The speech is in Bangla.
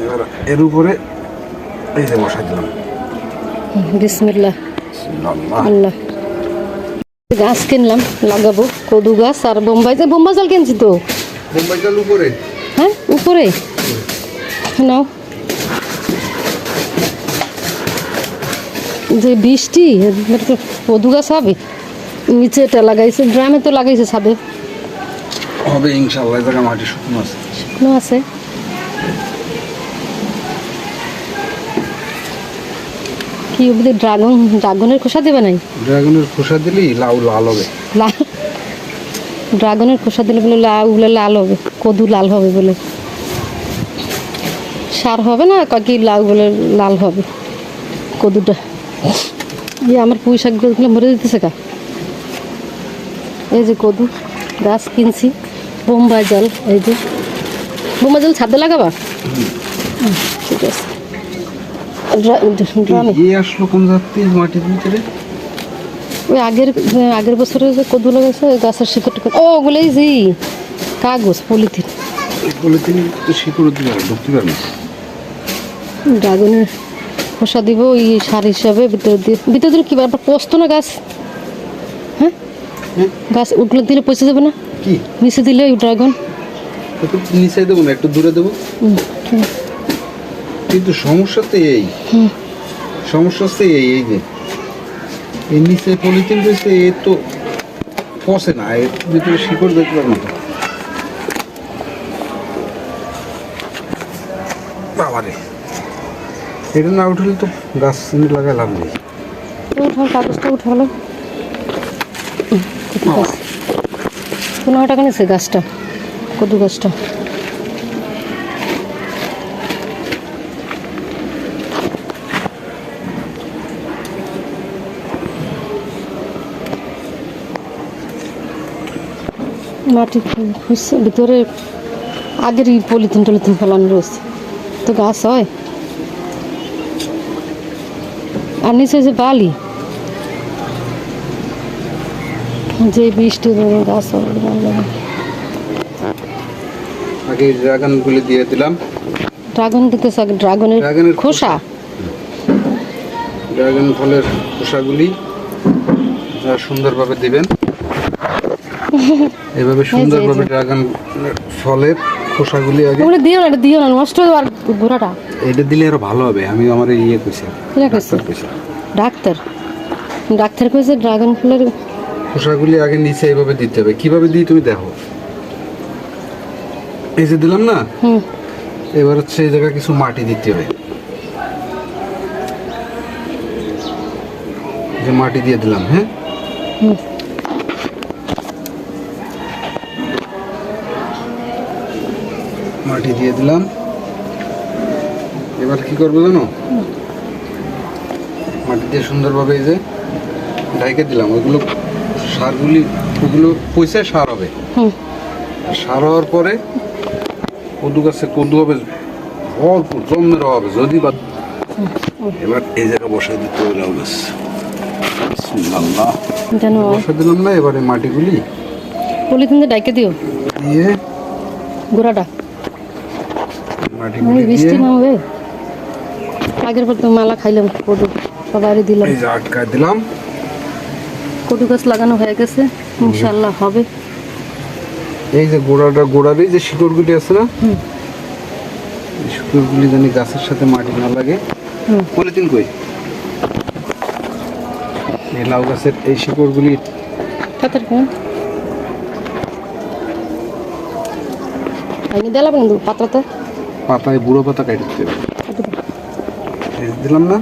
এবার এর উপরে এই যে বসাই দিলাম। বিসমিল্লাহ। আল্লাহ আল্লাহ। গাছ কিনলাম, লাগাবো কদু গাছ আর বোম্বাই চাল কিনছি তো। বোম্বাই চাল উপরে? হ্যাঁ, উপরে নাও। যে বৃষ্টি কদু গাছ হবে, নিচে এটা লাগাইছে, গ্রামে তো লাগাইছে ছাদে। হবে ইনশাআল্লাহ। এই জায়গা মাটি শুকনো আছে। শুকনো আছে। কি বলি, ড্রাগনের খোসা দেবে নাই? ড্রাগনের খোসা দিলেই লাউ লাল হবে। লাল, ড্রাগনের খোসা দিলে বলে লাউ বলে লাল হবে, কদু লাল হবে বলে। সার হবে না কি লাউ বলে লাল হবে কদুটা। আমার পুঁই শাকগুলো মরে দিতেছে কা। এই যে কদু গাছ কিনছি, বোম্বাই জাল। এই যে বোম্বাই জাল ছাদে লাগাবা? ঠিক আছে। ড্রামে আসলো কোন যাত্রী মাটির ভিতরে? ওই আগের বছরে যে কদু লাগাইছে ওই গাছের শিকড় টিকড়, ও ওগুলোই যে কাগজ পলিথিন। পলিথিন তো শিকড় দিতে পারে, ঢুকতে পারবে না। ড্রাগনের খোসা দিব ওই সার হিসাবে ভিতরে দিলে কি ব্যাপার, পোস্ত না গাছ? হ্যাঁ, গাছ উঠলে দিলে পচে যাবে না? কি নিচে দিলে ওই ড্রাগন একটু নিচে দেবো না, একটু দূরে দেবো। কিন্তু সমস্যা তো এই, সমস্যা হচ্ছে এই যে এর নিচে পলিথিন রয়েছে, এ তো পচে না, এর ভিতরে শিকড় দেখতে পারবো না। বাবারে, এটা না উঠলে তো গাছ লাগায় লাভ নেই। উঠাও, কাগজটা উঠালো। 15 টাকা নিচ্ছে গাছটা, কদু গাছটা। মাটি খুঁজছে ভিতরে, আগের পলিথিন টলিথিন ফেলানো রয়েছে, তো গাছ হয়। আর নিচে যে বালি, যে বৃষ্টি গাছ হবে। আগে ড্রাগন গুলি দিয়ে দিলাম। ড্রাগন দিতেছে আগে, ড্রাগনের খোসা, ড্রাগন ফলের খোসাগুলি সুন্দরভাবে দিবেন। এভাবে সুন্দরভাবে ড্রাগন ফলের খোসাগুলি আগে দিও না নষ্ট হবে। আর ঘোড়াটা এটা দিলে আরো ভালো হবে। আমি আমার ইয়ে কইছি, ডাক্তার কইছে ড্রাগন ফলের খোসাগুলি আগে নিচে এইভাবে দিতে হবে। কিভাবে দিই তুমি দেখো। এই যে দিলাম না, এবার হচ্ছে এই জায়গায় কিছু মাটি দিতে হবে। যে মাটি দিয়ে দিলাম। হ্যাঁ, মাটি দিয়ে দিলাম। এবার কি করবো জানো, মাটি দিয়ে সুন্দরভাবে এই যে ঢাইকে দিলাম। ওইগুলো সারগুলি, ওগুলো পয়সা সার হবে। সার হওয়ার পরে কদু গাছে কদু হবে ভরপুর, জন্মের হবে যদি বা। এবার এই জায়গা বসাই দিতে হবে লাউ গাছ। বসা দিলাম না, এবারে মাটিগুলি পলিথিন দিয়ে ডাইকে দিও, দিয়ে গোড়াটা মাটিগুলি বৃষ্টি দিয়ে না হবে। আগের বার তো মালা খাইলাম কদু, সবাই দিলাম। এই যে আটকায় দিলাম। কদু গাছ লাগানো হয়ে গেছে, ইনশাআল্লাহ হবে। এই যে গোড়ার এই যে শিকড়গুলি আছে না, এই শিকড়গুলি যেন গাছের সাথে মাটি না লাগে। পলিথিন কই, এই লাউ গাছের এই শিকড়গুলি দিলাম কিন্তু পাতাতে, পাতায় বুড়ো পাতা কেটে দিতে হবে। দিলাম না।